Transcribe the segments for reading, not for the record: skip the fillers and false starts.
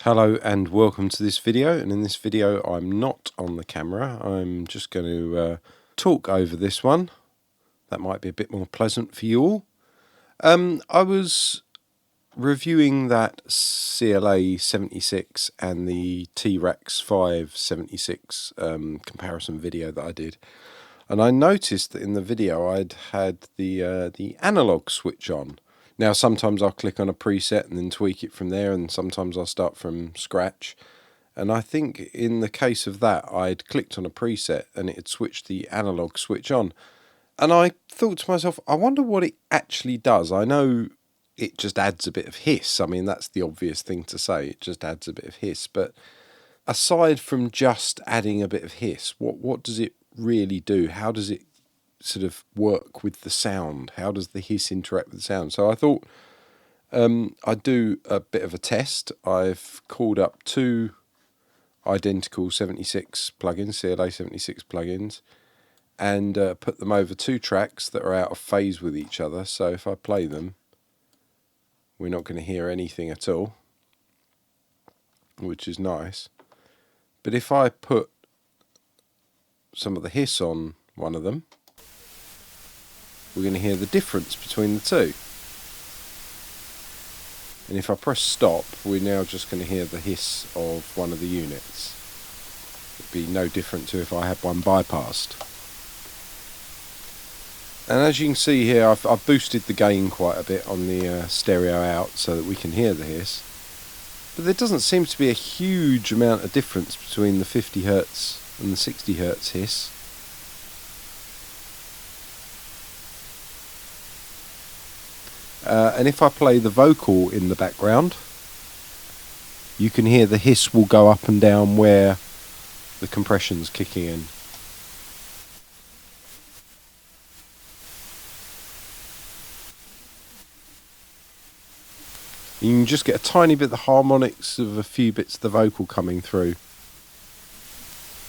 Hello and welcome to this video, and in this video I'm not on the camera. I'm just going to talk over this one. That might be a bit more pleasant for you all. I was reviewing that CLA 76 and the T-Rex 576 comparison video that I did, and I noticed that in the video I'd had the analog switch on. Now, sometimes I'll click on a preset and then tweak it from there, and sometimes I'll start from scratch. And I think in the case of that, I'd clicked on a preset and it had switched the analog switch on. And I thought to myself, I wonder what it actually does. I know it just adds a bit of hiss. I mean, that's the obvious thing to say. It just adds a bit of hiss. But aside from just adding a bit of hiss, what does it really do? How does it sort of work with the sound? How does the hiss interact with the sound? So I thought I'd do a bit of a test. I've called up two identical 76 plugins, CLA 76 plugins, and put them over two tracks that are out of phase with each other. So if I play them, we're not going to hear anything at all, which is nice. But if I put some of the hiss on one of them, we're going to hear the difference between the two. And if I press stop, we're now just going to hear the hiss of one of the units. It'd be no different to if I had one bypassed. And as you can see here, I've boosted the gain quite a bit on the stereo out so that we can hear the hiss. But there doesn't seem to be a huge amount of difference between the 50 Hz and the 60 Hz hiss. And if I play the vocal in the background, you can hear the hiss will go up and down where the compression's kicking in. You can just get a tiny bit of the harmonics of a few bits of the vocal coming through.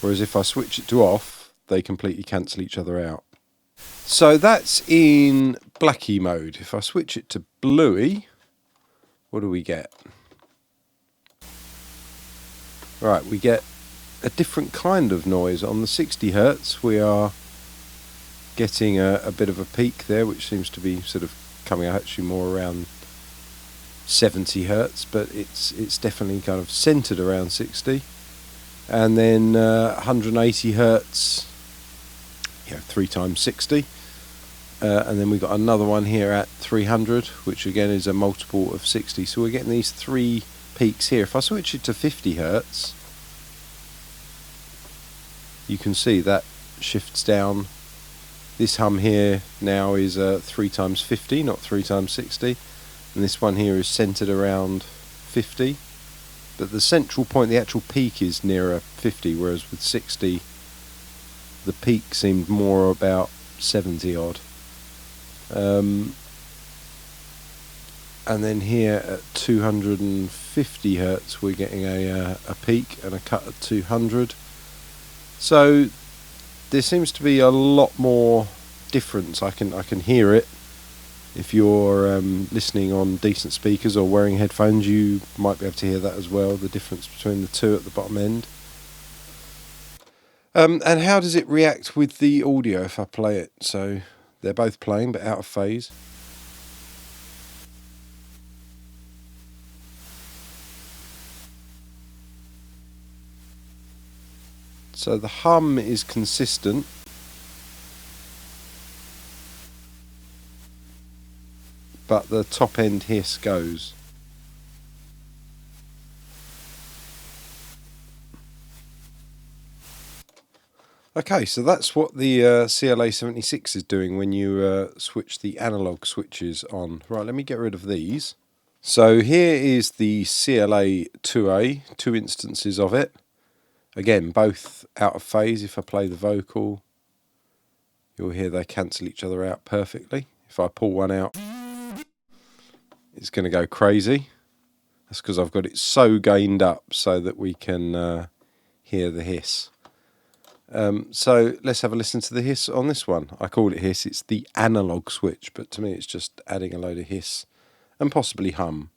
Whereas if I switch it to off, they completely cancel each other out. So that's in Blackie mode. If I switch it to Bluey, what do we get? Right, we get a different kind of noise. On the 60 Hz, we are getting a bit of a peak there, which seems to be sort of coming out actually more around 70 Hz, but it's definitely kind of centered around 60. And then 180 Hz, 3 times 60. And then we've got another one here at 300, which again is a multiple of 60. So we're getting these three peaks here. If I switch it to 50 Hz, you can see that shifts down. This hum here now is 3 times 50, not 3 times 60. And this one here is centered around 50. But the central point, the actual peak, is nearer 50, whereas with 60, the peak seemed more about 70 odd. And then here at 250 Hz, we're getting a peak and a cut at 200. So there seems to be a lot more difference. I can hear it. If you're listening on decent speakers or wearing headphones, you might be able to hear that as well, the difference between the two at the bottom end. And how does it react with the audio if I play it? So they're both playing but out of phase. So the hum is consistent. But the top end hiss goes. Okay, so that's what the CLA 76 is doing when you switch the analog switches on. Right, let me get rid of these. So here is the CLA 2A, two instances of it. Again, both out of phase. If I play the vocal, you'll hear they cancel each other out perfectly. If I pull one out, it's going to go crazy. That's because I've got it so gained up so that we can hear the hiss. So let's have a listen to the hiss on this one. I call it hiss. It's the analog switch, but to me it's just adding a load of hiss and possibly hum.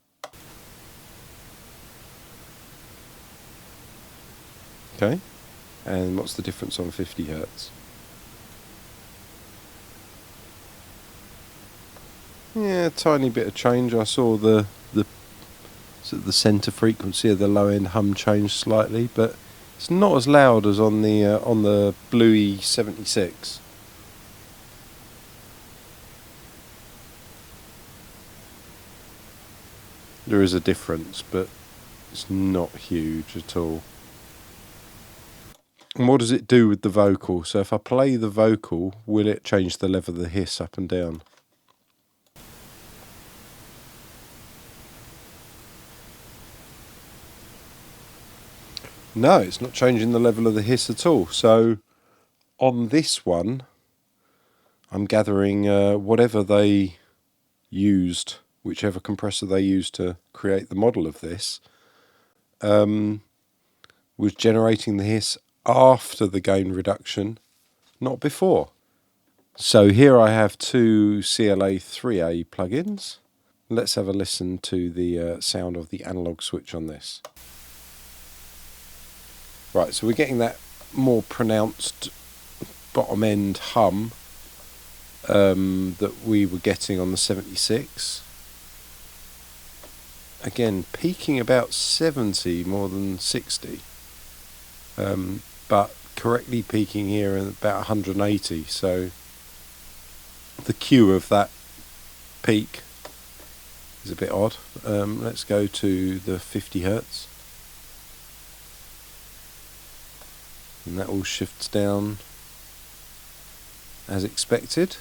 Okay, and what's the difference on 50 Hertz? Yeah, a tiny bit of change. I saw the sort of the centre frequency of the low end hum change slightly, but it's not as loud as on the Bluey 76. There is a difference, but it's not huge at all. And what does it do with the vocal? So if I play the vocal, will it change the level of the hiss up and down? No, it's not changing the level of the hiss at all. So on this one, I'm gathering whatever they used, whichever compressor they used to create the model of this, was generating the hiss after the gain reduction, not before. So here I have two CLA 3A plugins. Let's have a listen to the sound of the analog switch on this. Right, so we're getting that more pronounced bottom end hum that we were getting on the 76. Again, peaking about 70 more than 60, but correctly peaking here at about 180. So the cue of that peak is a bit odd. Let's go to the 50 Hertz. And that all shifts down as expected.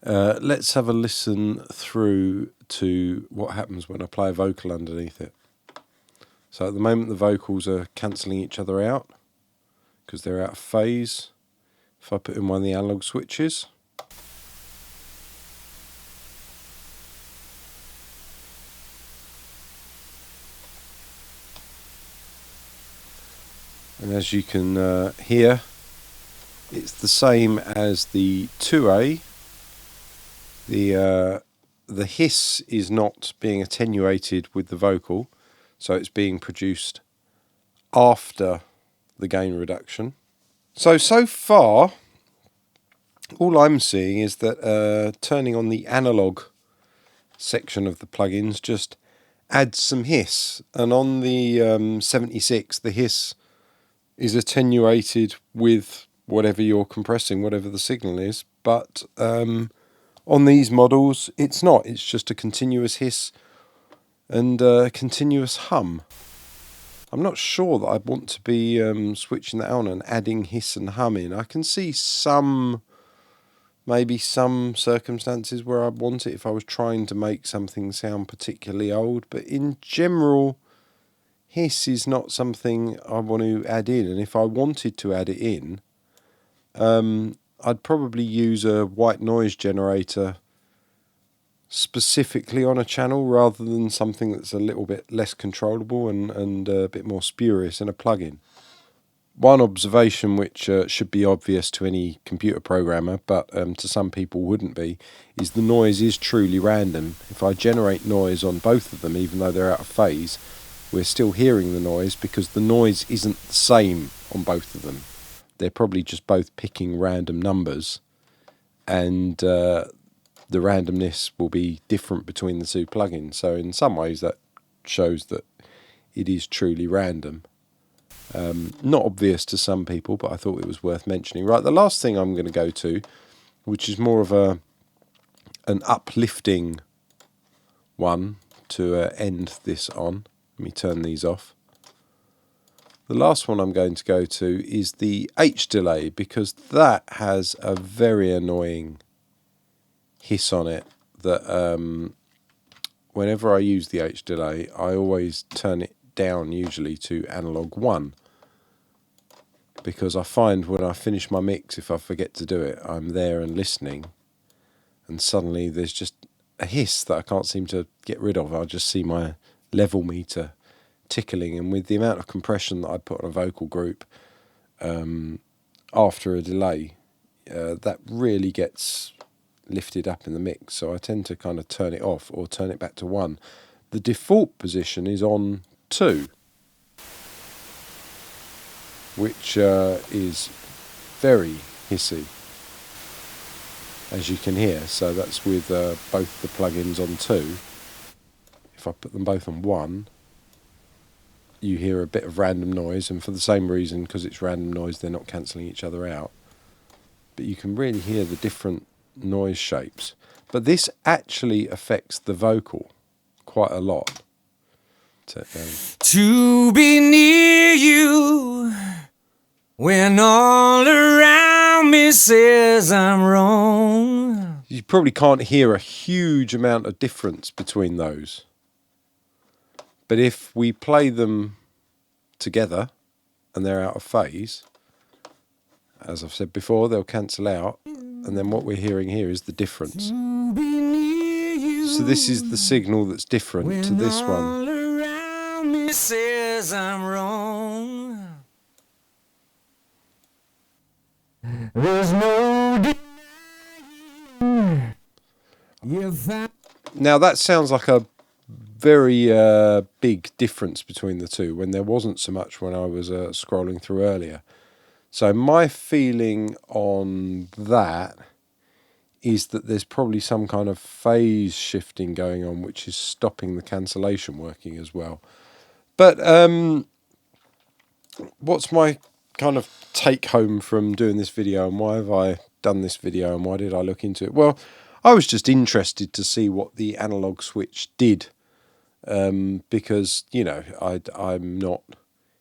Let's have a listen through to what happens when I play a vocal underneath it. So at the moment the vocals are cancelling each other out because they're out of phase. If I put in one of the analog switches, and as you can hear, it's the same as the 2A. The hiss is not being attenuated with the vocal, so it's being produced after the gain reduction. So far, all I'm seeing is that turning on the analog section of the plugins just adds some hiss, and on the 76, the hiss is attenuated with whatever you're compressing, whatever the signal is, but on these models, it's not. It's just a continuous hiss and a continuous hum. I'm not sure that I want to be switching that on and adding hiss and hum in. I can see maybe some circumstances where I'd want it if I was trying to make something sound particularly old, but in general, hiss is not something I want to add in. And if I wanted to add it in, I'd probably use a white noise generator specifically on a channel rather than something that's a little bit less controllable and a bit more spurious in a plugin. One observation which should be obvious to any computer programmer, but to some people wouldn't be, is the noise is truly random. If I generate noise on both of them, even though they're out of phase, we're still hearing the noise because the noise isn't the same on both of them. They're probably just both picking random numbers, and the randomness will be different between the two plugins. So in some ways that shows that it is truly random. Not obvious to some people, but I thought it was worth mentioning. Right, the last thing I'm going to go to, which is more of an uplifting one to end this on. Let me turn these off. The last one I'm going to go to is the H delay, because that has a very annoying hiss on it that whenever I use the H delay, I always turn it down, usually to analog 1, because I find when I finish my mix, if I forget to do it, I'm there and listening, and suddenly there's just a hiss that I can't seem to get rid of. I'll just see my level meter tickling, and with the amount of compression that I put on a vocal group after a delay, that really gets lifted up in the mix, so I tend to kind of turn it off or turn it back to 1. the default position is on 2, which is very hissy, as you can hear. So that's with both the plugins on 2. If I put them both on 1, you hear a bit of random noise, and for the same reason, because it's random noise, they're not cancelling each other out. But you can really hear the different noise shapes. But this actually affects the vocal quite a lot. To be near you when all around me says I'm wrong. You probably can't hear a huge amount of difference between those. But if we play them together and they're out of phase, as I've said before, they'll cancel out. And then what we're hearing here is the difference. So this is the signal that's different to this one. Says I'm wrong. There's no denying. Now that sounds like a very big difference between the two, when there wasn't so much when I was scrolling through earlier. So my feeling on that is that there's probably some kind of phase shifting going on, which is stopping the cancellation working as well. But what's my kind of take home from doing this video, and why have I done this video, and why did I look into it? Well, I was just interested to see what the analog switch did, because, you know, I'm not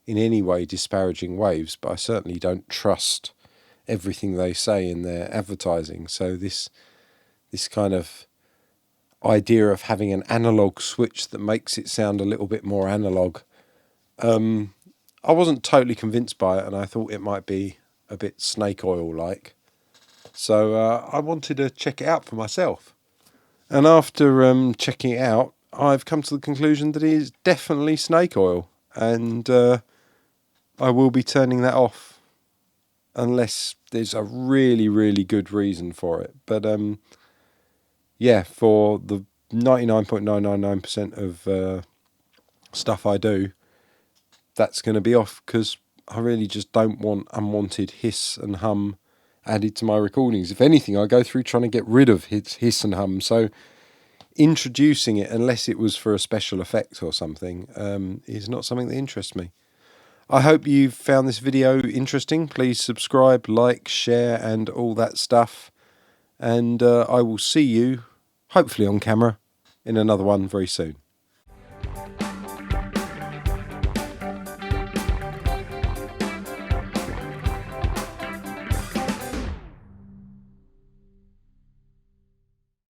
in any way disparaging Waves, but I certainly don't trust everything they say in their advertising. So this kind of idea of having an analog switch that makes it sound a little bit more analog, I wasn't totally convinced by it, and I thought it might be a bit snake oil like. So I wanted to check it out for myself. And after checking it out, I've come to the conclusion that it is definitely snake oil, and I will be turning that off unless there's a really, really good reason for it. But yeah, for the 99.999% of stuff I do, that's going to be off, because I really just don't want unwanted hiss and hum added to my recordings. If anything, I go through trying to get rid of hiss and hum. So introducing it, unless it was for a special effect or something, is not something that interests me. I hope you've found this video interesting. Please subscribe, like, share, and all that stuff. And I will see you, hopefully on camera, in another one very soon.